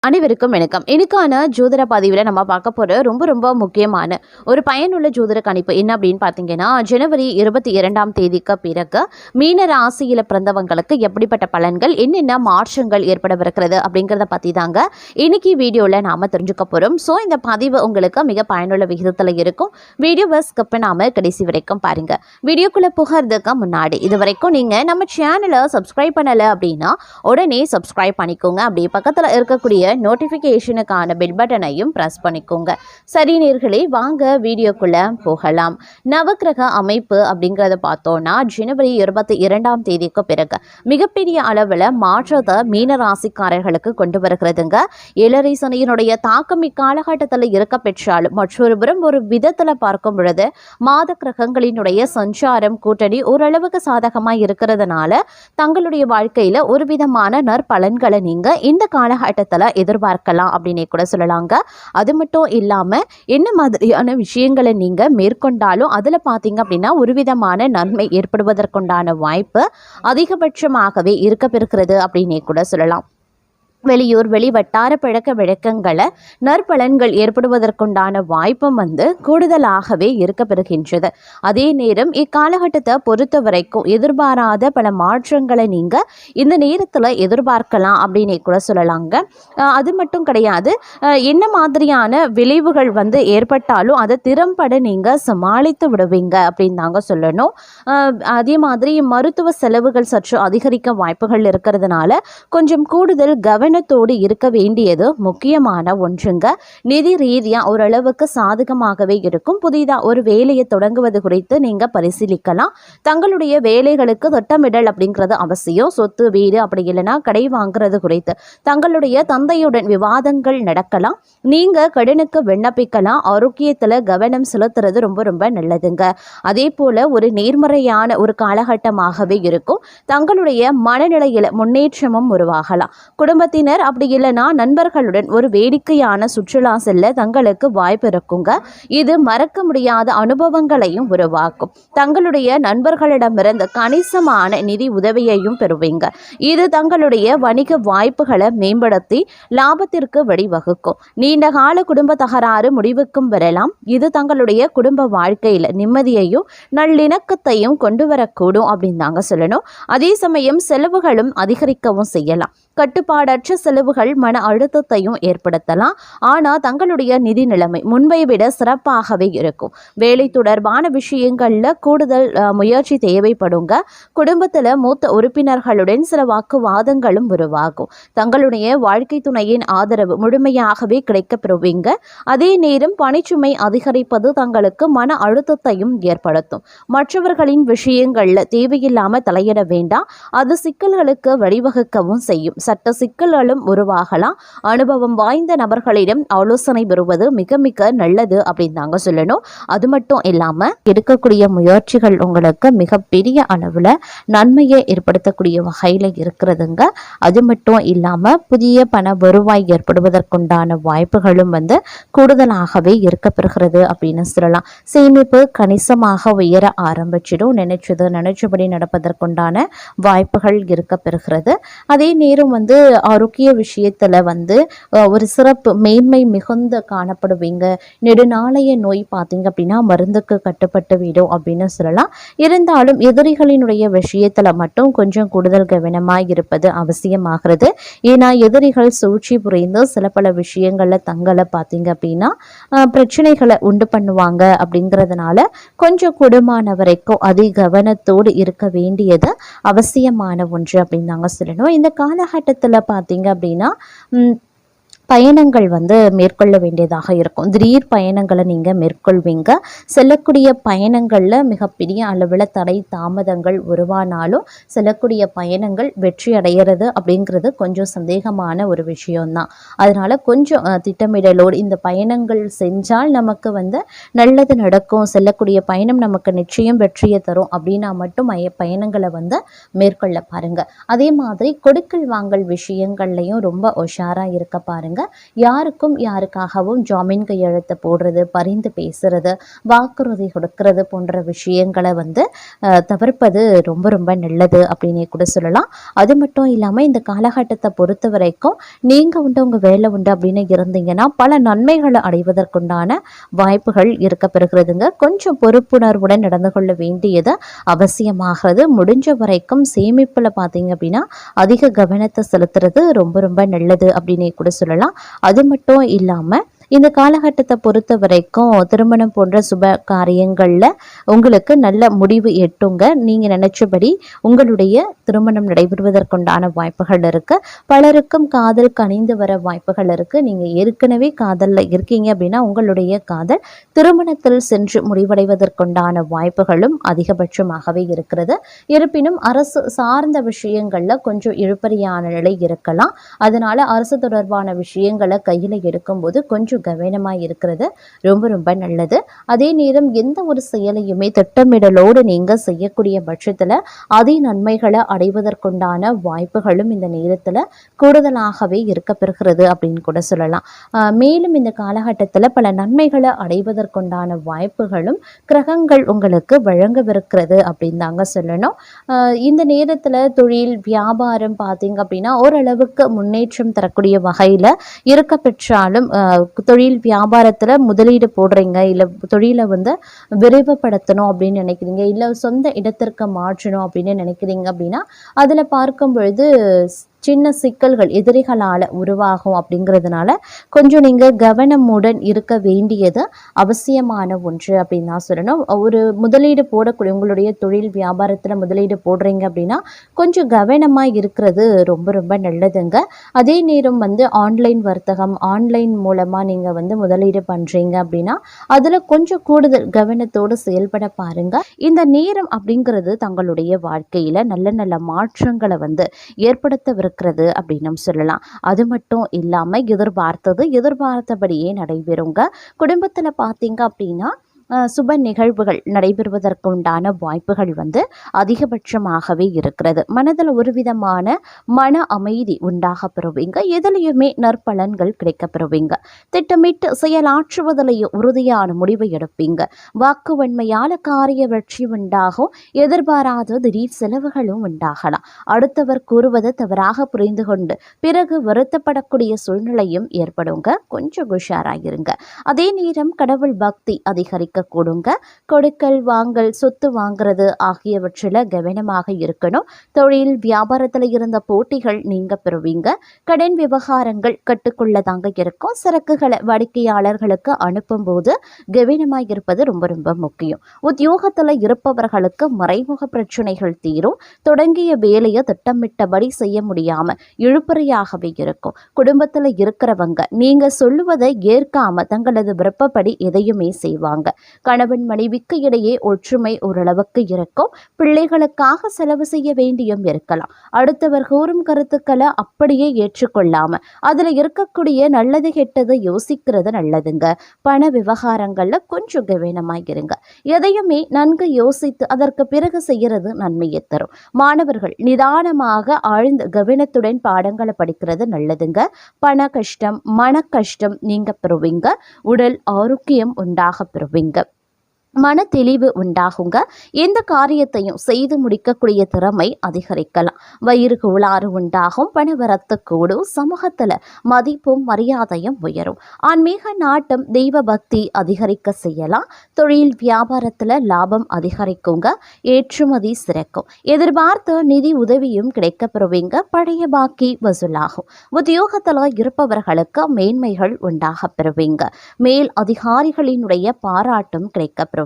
அனைவருக்கும் வணக்கம். இன்னைக்கான ஜோதிட பதிவில் நம்ம பார்க்க போகிற ரொம்ப முக்கியமான ஒரு பயனுள்ள ஜோதிட கணிப்பு என்ன அப்படின்னு பார்த்தீங்கன்னா, ஜனவரி 22ஆம் தேதிக்கு பிறகு மீன ராசியில் பிறந்தவங்களுக்கு எப்படிப்பட்ட பலன்கள், என்னென்ன மாற்றங்கள் ஏற்படவிருக்கிறது அப்படிங்கிறத பற்றி தாங்க இன்னைக்கு வீடியோவில் நாம் தெரிஞ்சுக்க போகிறோம். ஸோ இந்த பதிவு உங்களுக்கு மிக பயனுள்ள விகிதத்தில் இருக்கும். வீடியோவை ஸ்கிப் பண்ணாமல் கடைசி வரைக்கும் பாருங்கள். வீடியோக்குள்ளே புகிறதுக்கு முன்னாடி இது வரைக்கும் நீங்கள் நம்ம சேனலை சப்ஸ்கிரைப் பண்ணலை அப்படின்னா உடனே சப்ஸ்கிரைப் பண்ணிக்கோங்க. அப்படியே பக்கத்தில் இருக்கக்கூடிய நோட்டிஃபிகேஷனுக்கான பெல் பட்டனையும் ப்ரெஸ் பண்ணிக்கோங்க. சரி நேர்களே, வாங்க வீடியோக்குள்ள போகலாம். நவக்கிரக அமைப்பு அப்படிங்கிறத பார்த்தோன்னா, ஜனவரி 22ஆம் தேதிக்கு பிறகு மிகப்பெரிய அளவில் மாற்றத்தை மீன ராசிக்காரர்களுக்கு கொண்டு வருகிறதுங்க. ஏழரை சனியினுடைய தாக்கம் இக்காலகட்டத்தில் இருக்க பெற்றாலும் மற்றொரு புறம் ஒரு விதத்தில் பார்க்கும் பொழுது மாத கிரகங்களினுடைய சஞ்சாரம் கூட்டணி ஓரளவுக்கு சாதகமாக இருக்கிறதுனால தங்களுடைய வாழ்க்கையில் ஒரு விதமான நற்பலன்களை நீங்கள் இந்த காலகட்டத்தில் எதிர்பார்க்கலாம் அப்படின்னே கூட சொல்லலாங்க. அது மட்டும் இல்லாமல் என்ன மாதிரியான விஷயங்களை நீங்கள் மேற்கொண்டாலும் அதில் பார்த்தீங்க அப்படின்னா ஒரு விதமான நன்மை ஏற்படுவதற்குண்டான வாய்ப்பு அதிகபட்சமாகவே இருக்கப்பெறுகிறது அப்படின்னே கூட சொல்லலாம். வெளியூர் வெளிவட்டார பழக்க வழக்கங்களை நற்பலன்கள் ஏற்படுவதற்குண்டான வாய்ப்பும் கூடுதலாகவே இருக்கப்பெறுகின்றது. அதே நேரம் இக்காலகட்டத்தை பொறுத்த வரைக்கும் எதிர்பாராத பல மாற்றங்களை நீங்கள் இந்த நேரத்தில் எதிர்பார்க்கலாம் அப்படின்னே கூட சொல்லலாங்க. அது மட்டும் கிடையாது, என்ன மாதிரியான விளைவுகள் ஏற்பட்டாலும் அதை திறம்பட நீங்கள் சமாளித்து விடுவீங்க அப்படின்னு தாங்க சொல்லணும். அதே மாதிரி மருத்துவ செலவுகள் சற்று அதிகரிக்க வாய்ப்புகள் இருக்கிறதுனால கொஞ்சம் கூடுதல் கவனத்தோடு இருக்க வேண்டியது முக்கியமான ஒன்றுங்க. நிதி ரீதியாக ஓரளவுக்கு சாதகமாகவே இருக்கும். புதிதாக ஒரு வேலையை தொடங்குவது குறித்து நீங்கள் பரிசீலிக்கலாம். தங்களுடைய வேலைகளுக்கு திட்டமிடல் அப்படிங்கிறது அவசியம். சொத்து வீடு அப்படி இல்லைன்னா கடை வாங்குறது குறித்து தங்களுடைய தந்தையுடன் விவாதங்கள் நடக்கலாம். நீங்கள் கடனுக்கு விண்ணப்பிக்கலாம். ஆரோக்கியத்தில் கவனம் செலுத்துறது ரொம்ப நல்லதுங்க. அதே போல் ஒரு நேர்மறையான ஒரு காலகட்டமாகவே இருக்கும். தங்களுடைய மனநிலையில் முன்னேற்றமும் உருவாகலாம். குடும்பத்தின் அப்படி இல்லைனா நண்பர்களுடன் ஒரு வேடிக்கையான சுற்றுலா செல்ல தங்களுக்கு வாய்ப்பு இருக்குங்க. இது மறக்க முடியாத அனுபவங்களையும் உருவாக்கும். தங்களுடைய நண்பர்களிடமிருந்து கணிசமான நிதி உதவியையும் பெறுவீங்க. இது தங்களுடைய வணிக வாய்ப்புகளை மேம்படுத்தி லாபத்திற்கு வழிவகுக்கும். நீண்ட கால குடும்ப தகராறு முடிவுக்கும் வரலாம். இது தங்களுடைய குடும்ப வாழ்க்கையில் நிம்மதியையும் நல்லிணக்கத்தையும் கொண்டு வரக்கூடும் அப்படின்னு தாங்க சொல்லணும். அதே சமயம் செலவுகளும் அதிகரிக்கவும் செய்யலாம். கட்டுப்பாடற்ற செலவுகள் மன அழுத்தத்தையும் ஏற்படுத்தலாம். ஆனால் தங்களுடைய நிதி நிலைமை முன்பை விட சிறப்பாகவே இருக்கும். வேலை தொடர்பான விஷயங்களில் கூடுதல் முயற்சி தேவைப்படுங்க. குடும்பத்தில் மூத்த உறுப்பினர்களுடன் சில வாக்குவாதங்களும் உருவாகும். தங்களுடைய வாழ்க்கை துணையின் ஆதரவு முழுமையாகவே கிடைக்கப்பெறுவீங்க. அதே நேரம் பணிச்சுமை அதிகரிப்பது தங்களுக்கு மன அழுத்தத்தையும் ஏற்படுத்தும். மற்றவர்களின் விஷயங்களில் தேவையில்லாமல் தலையிட வேண்டாம். அது சிக்கல்களுக்கு வழிவகுக்கவும் செய்யும். சட்ட சிக்கல்களும் உருவாகலாம். அனுபவம் வாய்ந்த நபர்களிடம் ஆலோசனை பெறுவது மிக நல்லது அப்படின்னு தாங்க சொல்லணும். அது மட்டும் இல்லாமல் எடுக்கக்கூடிய முயற்சிகள் உங்களுக்கு மிகப்பெரிய அளவில் நன்மையை ஏற்படுத்தக்கூடிய வகையில் இருக்கிறதுங்க. அது மட்டும் இல்லாமல் புதிய பண வருவாய் ஏற்படுவதற்குண்டான வாய்ப்புகளும் கூடுதலாகவே இருக்கப்பெறுகிறது அப்படின்னு சொல்லலாம். சேமிப்பு கணிசமாக உயர ஆரம்பிச்சிடும். நினைச்சபடி நடப்பதற்குண்டான வாய்ப்புகள் இருக்கப்பெறுகிறது. அதே நேரம் ஆரோக்கிய விஷயத்தில் ஒரு சிறப்பு மேன்மை மிகுந்த காணப்படுவீங்க. நெடுநாளைய நோய் பார்த்தீங்க அப்படின்னா மருந்துக்கு கட்டுப்பட்டு விடும் அப்படின்னு சொல்லலாம். இருந்தாலும் எதிரிகளினுடைய விஷயத்தில் மட்டும் கொஞ்சம் கூடுதல் கவனமாக இருப்பது அவசியமாகிறது. ஏன்னா எதிரிகள் சூழ்ச்சி புரிந்து சில பல விஷயங்களில் தங்களை பார்த்தீங்க அப்படின்னா பிரச்சனைகளை உண்டு பண்ணுவாங்க. அப்படிங்கிறதுனால கொஞ்சம் கூடுமான வரைக்கும் அதிக கவனத்தோடு இருக்க வேண்டியது அவசியமான ஒன்று அப்படின்னு தாங்க சொல்லணும். இந்த காலகட்டத்தில் பார்த்தீங்க அப்படின்னா பயணங்கள் மேற்கொள்ள வேண்டியதாக இருக்கும். திடீர் பயணங்களை நீங்கள் மேற்கொள்வீங்க. செல்லக்கூடிய பயணங்களில் மிகப்பெரிய அளவில் தடை தாமதங்கள் உருவானாலும் செல்லக்கூடிய பயணங்கள் வெற்றி அடைகிறது அப்படிங்கிறது கொஞ்சம் சந்தேகமான ஒரு விஷயம்தான். அதனால் கொஞ்சம் திட்டமிடலோடு இந்த பயணங்கள் செஞ்சால் நமக்கு நல்லது நடக்கும், செல்லக்கூடிய பயணம் நமக்கு நிச்சயம் வெற்றியை தரும் அப்படின்னா மட்டும் பயணங்களை மேற்கொள்ள பாருங்கள். அதே மாதிரி கொடுக்கல் வாங்கல் விஷயங்கள்லையும் ரொம்ப உஷாராக இருக்க பாருங்கள். இருக்கிறதுங்க. யாருக்கும் யாருக்காகவும் ஜாமீன் கையெழுத்து போடுறது, பரிந்து பேசுறது, வாக்குறுதி கொடுக்கறது போன்ற விஷயங்களை தவிர்ப்பது ரொம்ப ரொம்ப நல்லது அப்படின்னே கூட சொல்லலாம். அது மட்டும் இல்லாமல் இந்த காலகட்டத்தை பொறுத்த வரைக்கும் நீங்கள் உண்டு உங்கள் வேலை உண்டு அப்படின்னு இருந்தீங்கன்னா பல நன்மைகளை அடைவதற்குண்டான வாய்ப்புகள் இருக்க பெறுகிறதுங்க. கொஞ்சம் பொறுப்புணர்வுடன் நடந்து கொள்ள வேண்டியது அவசியமாகிறது. முடிஞ்ச வரைக்கும் சேமிப்பில் பார்த்தீங்க அப்படின்னா அதிக கவனத்தை செலுத்துறது ரொம்ப ரொம்ப நல்லது அப்படின்னே கூட சொல்லலாம். அது மட்டும் இல்லாமல் இந்த காலகட்டத்தை பொறுத்த வரைக்கும் திருமணம் போன்ற சுப காரியங்களில் உங்களுக்கு நல்ல முடிவு எட்டுங்க. நீங்கள் நினைச்சபடி உங்களுடைய திருமணம் நடைபெறுவதற்குண்டான வாய்ப்புகள் இருக்கு. பலருக்கும் காதல் கனிந்து வர வாய்ப்புகள் இருக்கு. நீங்கள் ஏற்கனவே காதலில் இருக்கீங்க அப்படின்னா உங்களுடைய காதல் திருமணத்தில் சென்று முடிவடைவதற்குண்டான வாய்ப்புகளும் அதிகபட்சமாகவே இருக்கிறது. இருப்பினும் அரசு சார்ந்த விஷயங்களில் கொஞ்சம் இழுபறியான நிலை இருக்கலாம். அதனால அரசு தொடர்பான விஷயங்களை கையில் எடுக்கும்போது கொஞ்சம் கவனமாக இருக்கிறது ரொம்ப ரொம்ப நல்லது. அதே நேரம் எந்த ஒரு செயலையுமே திட்டமிடலோடு நீங்கள் செய்யக்கூடிய பட்சத்தில் அதே நன்மைகளை அடைவதற்குண்டான வாய்ப்புகளும் இந்த நேரத்தில் கூடுதலாகவே இருக்க பெறுகிறது அப்படின்னு கூட சொல்லலாம். மேலும் இந்த காலகட்டத்தில் பல நன்மைகளை அடைவதற்குண்டான வாய்ப்புகளும் கிரகங்கள் உங்களுக்கு வழங்கவிருக்கிறது அப்படின்னு தாங்க சொல்லணும். இந்த நேரத்தில் தொழில் வியாபாரம் பார்த்தீங்க அப்படின்னா ஓரளவுக்கு முன்னேற்றம் தரக்கூடிய வகையில் இருக்க பெற்றாலும் தொழில் வியாபாரத்தில் முதலீடு போடுறீங்க, இல்லை தொழிலை விரைவுபடுத்தணும் அப்படின்னு நினைக்கிறீங்க, இல்லை சொந்த இடத்திற்கு மாற்றணும் அப்படின்னு நினைக்கிறீங்க அப்படின்னா அதில் பார்க்கும் பொழுது சின்ன சிக்கல்கள் எதிரிகளால் உருவாகும். அப்படிங்கிறதுனால கொஞ்சம் நீங்கள் கவனமுடன் இருக்க வேண்டியது அவசியமான ஒன்று அப்படின்னு தான் சொல்லணும். ஒரு முதலீடு போடக்கூடிய உங்களுடைய தொழில் வியாபாரத்தில் முதலீடு போடுறீங்க அப்படின்னா கொஞ்சம் கவனமாக இருக்கிறது ரொம்ப ரொம்ப நல்லதுங்க. அதே நேரம் ஆன்லைன் வர்த்தகம், ஆன்லைன் மூலமாக நீங்கள் முதலீடு பண்ணுறீங்க அப்படின்னா அதில் கொஞ்சம் கூடுதல் கவனத்தோடு செயல்பட பாருங்க. இந்த நேரம் அப்படிங்கிறது தங்களுடைய வாழ்க்கையில் நல்ல நல்ல மாற்றங்களை ஏற்படுத்த அப்படின்னு சொல்லலாம். அது மட்டும் இல்லாம எதிர்பார்த்தபடியே நடைபெறுங்க. குடும்பத்துல பாத்தீங்க அப்படின்னா சுப நிகழ்வுகள் நடைபெறுவதற்கு உண்டான வாய்ப்புகள் அதிகபட்சமாகவே இருக்கிறது. மனதில் ஒரு விதமான மன அமைதி உண்டாக பெறுவீங்க. எதிலையுமே நற்பலன்கள் கிடைக்க பெறுவீங்க. திட்டமிட்டு செயலாற்றுவதிலேயே உறுதியான முடிவை எடுப்பீங்க. வாக்குவன்மையால காரிய வெற்றி உண்டாகும். எதிர்பாராத திடீர் செலவுகளும் உண்டாகலாம். அடுத்தவர் கூறுவதை தவறாக புரிந்து கொண்டு பிறகு வருத்தப்படக்கூடிய சூழ்நிலையும் ஏற்படுங்க. கொஞ்சம் உஷாராயிருங்க. அதே நேரம் கடவுள் பக்தி அதிகரிக்க கொடுங்க. கொடுக்கல் வாங்கல், சொத்து வாங்குறது ஆகியவற்றில் கவனமாக இருக்கணும். தொழில் வியாபாரத்தில் இருந்த போட்டிகள் நீங்க பெறுவீங்க. கடன் விவகாரங்கள் கட்டுக்குள்ளதாங்க இருக்கும். சரக்குகளை வாடிக்கையாளர்களுக்கு அனுப்பும் போது கவனமாக இருப்பது ரொம்ப ரொம்ப முக்கியம். உத்தியோகத்தில் இருப்பவர்களுக்கு மறைமுக பிரச்சனைகள் தீரும். தொடங்கிய வேலையை திட்டமிட்டபடி செய்ய முடியாம இழுபறியாகவே இருக்கும். குடும்பத்தில் இருக்கிறவங்க நீங்க சொல்லுவதை ஏற்காம தங்களது விருப்பப்படி எதையுமே செய்வாங்க. கணவன் மனைவிக்கு இடையே ஒற்றுமை ஓரளவுக்கு இருக்கும். பிள்ளைகளுக்காக செலவு செய்ய வேண்டியும் இருக்கலாம். அடுத்தவர் கூறும் கருத்துக்களை அப்படியே ஏற்றுக்கொள்ளாம அதுல இருக்கக்கூடிய நல்லது கெட்டது யோசிக்கிறது நல்லதுங்க. பண விவகாரங்கள்ல கொஞ்சம் கவனமாயிருங்க. எதையுமே நன்கு யோசித்து அதற்கு பிறகு செய்யறது நன்மையை தரும். மாணவர்கள் நிதானமாக ஆழ்ந்த கவனத்துடன் பாடங்களை படிக்கிறது நல்லதுங்க. பண கஷ்டம், மன கஷ்டம் நீங்க பெறுவீங்க. உடல் ஆரோக்கியம் உண்டாக பெறுவீங்க. மன தெளிவு உண்டாகுங்க. எந்த காரியத்தையும் செய்து முடிக்கக்கூடிய திறமை அதிகரிக்கலாம். வயிறு கோளாறு உண்டாகும். பணவரத்து கூடும். சமூகத்துல மதிப்பும் மரியாதையும் உயரும். ஆன்மீக நாட்டம், தெய்வ பக்தி அதிகரிக்க செய்யலாம். தொழில் வியாபாரத்துல லாபம் அதிகரிக்குங்க. ஏற்றுமதி சிறக்கும். எதிர்பார்த்த நிதி உதவியும் கிடைக்க பெறுவீங்க. பழைய பாக்கி வசூலாகும். உத்தியோகத்துல இருப்பவர்களுக்கு மேன்மைகள் உண்டாக பெறுவீங்க. மேல் அதிகாரிகளினுடைய பாராட்டும் கிடைக்க பெறுவீங்க.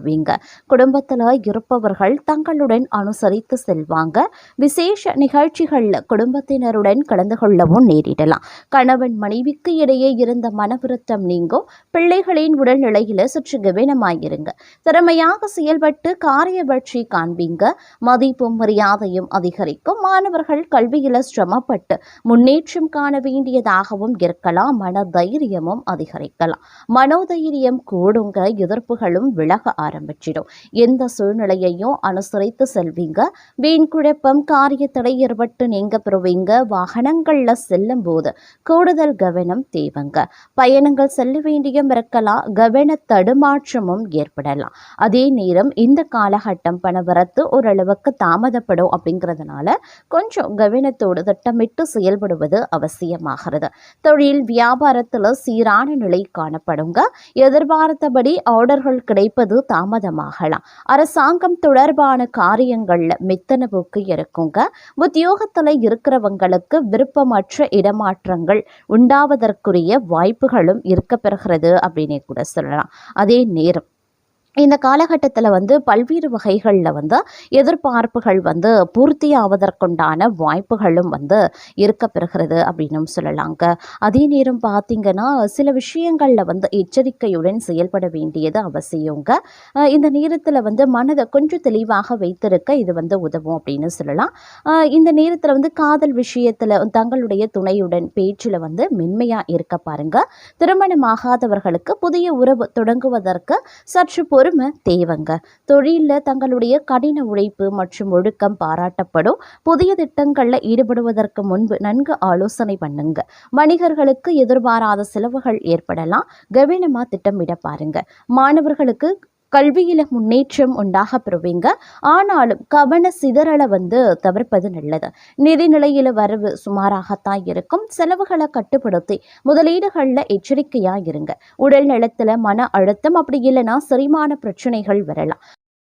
குடும்பத்தில் இருப்பவர்கள் தங்களுடன் அனுசரித்து செல்வாங்க. விசேஷ நிகழ்ச்சிகள்ல குடும்பத்தினருடன் கலந்து கொள்ளவும் நேரிடலாம். கணவன் மனைவிக்கு இடையே இருந்த மனவிருத்தம் நீங்கும். பிள்ளைகளின் உடல்நிலையில சற்று கவனமாயிருங்க. திறமையாக செயல்பட்டு காரிய வெற்றி காண்பீங்க. மதிப்பும் மரியாதையும் அதிகரிக்கும். மாணவர்கள் கல்வியில சிரமப்பட்டு முன்னேற்றம் காண வேண்டியதாகவும் இருக்கலாம். மன தைரியமும் அதிகரிக்கலாம். மனோதைரியம் கூடுங்க. எதிர்ப்புகளும் விலக ஆரம்பிச்சிடும். எந்த சூழ்நிலையையும் அனுசரித்து செல்வீங்க. வீண் குழப்பம், காரிய தடை ஏற்பட்டு நீங்க பெறுவீங்க. வாகனங்கள்ல செல்லும் போது கூடுதல் கவனம் தேவைங்க. பயணங்கள் செல்ல வேண்டியும் இருக்கலாம், கவன தடுமாற்றமும் ஏற்படலாம். அதே நேரம் இந்த காலகட்டம் பணவரத்து ஓரளவுக்கு தாமதப்படும் அப்படிங்கிறதுனால கொஞ்சம் கவனத்தோடு திட்டமிட்டு செயல்படுவது அவசியமாகிறது. தொழில் வியாபாரத்தில் சீரான நிலை காணப்படுங்க. எதிர்பார்த்தபடி ஆர்டர்கள் கிடைப்பது தாமதமாகலாம். அரசாங்கம் தொடர்பான காரியங்கள்ல மெத்தன போக்கு இருக்குங்க. உத்தியோகத்தில் இருக்கிறவங்களுக்கு விருப்பமற்ற இடமாற்றங்கள் உண்டாவதற்குரிய வாய்ப்புகளும் இருக்க பெறுகிறது அப்படின்னே கூட சொல்லலாம். அதே நேரம் இந்த காலகட்டத்தில் பல்வேறு வகைகளில் எதிர்பார்ப்புகள் பூர்த்தி ஆவதற்குண்டான வாய்ப்புகளும் இருக்க பெறுகிறது அப்படின்னும் சொல்லலாங்க. அதே நேரம் பார்த்திங்கன்னா சில விஷயங்களில் எச்சரிக்கையுடன் செயல்பட வேண்டியது அவசியங்க. இந்த நேரத்தில் மனதை கொஞ்சம் தெளிவாக வைத்திருக்க இது உதவும் அப்படின்னு சொல்லலாம். இந்த நேரத்தில் காதல் விஷயத்தில் தங்களுடைய துணையுடன் பேச்சில் மென்மையாக இருக்க பாருங்க. திருமணமாகாதவர்களுக்கு புதிய உறவு தொடங்குவதற்கு சற்று பொறுமை தேவைங்க. தொழிலில் தங்களுடைய கடின உழைப்பு மற்றும் ஒழுக்கம் பாராட்டப்படும். புதிய திட்டங்களில் ஈடுபடுவதற்கு முன்பு நன்கு ஆலோசனை பண்ணுங்க. வணிகர்களுக்கு எதிர்பாராத செலவுகள் ஏற்படலாம். கவனமா திட்டமிட பாருங்க. மாணவர்களுக்கு கல்வியில முன்னேற்றம் உண்டாக பெறுவீங்க. ஆனாலும் கவன சிதறலை தவிர்ப்பது நல்லது. நிதிநிலையில வரவு சுமாராகத்தான் இருக்கும். செலவுகளை கட்டுப்படுத்தி முதலீடுகளில் எச்சரிக்கையா இருங்க. உடல் நலத்துல மன அழுத்தம் அப்படி இல்லைன்னா செரிமான பிரச்சனைகள் வரலாம்.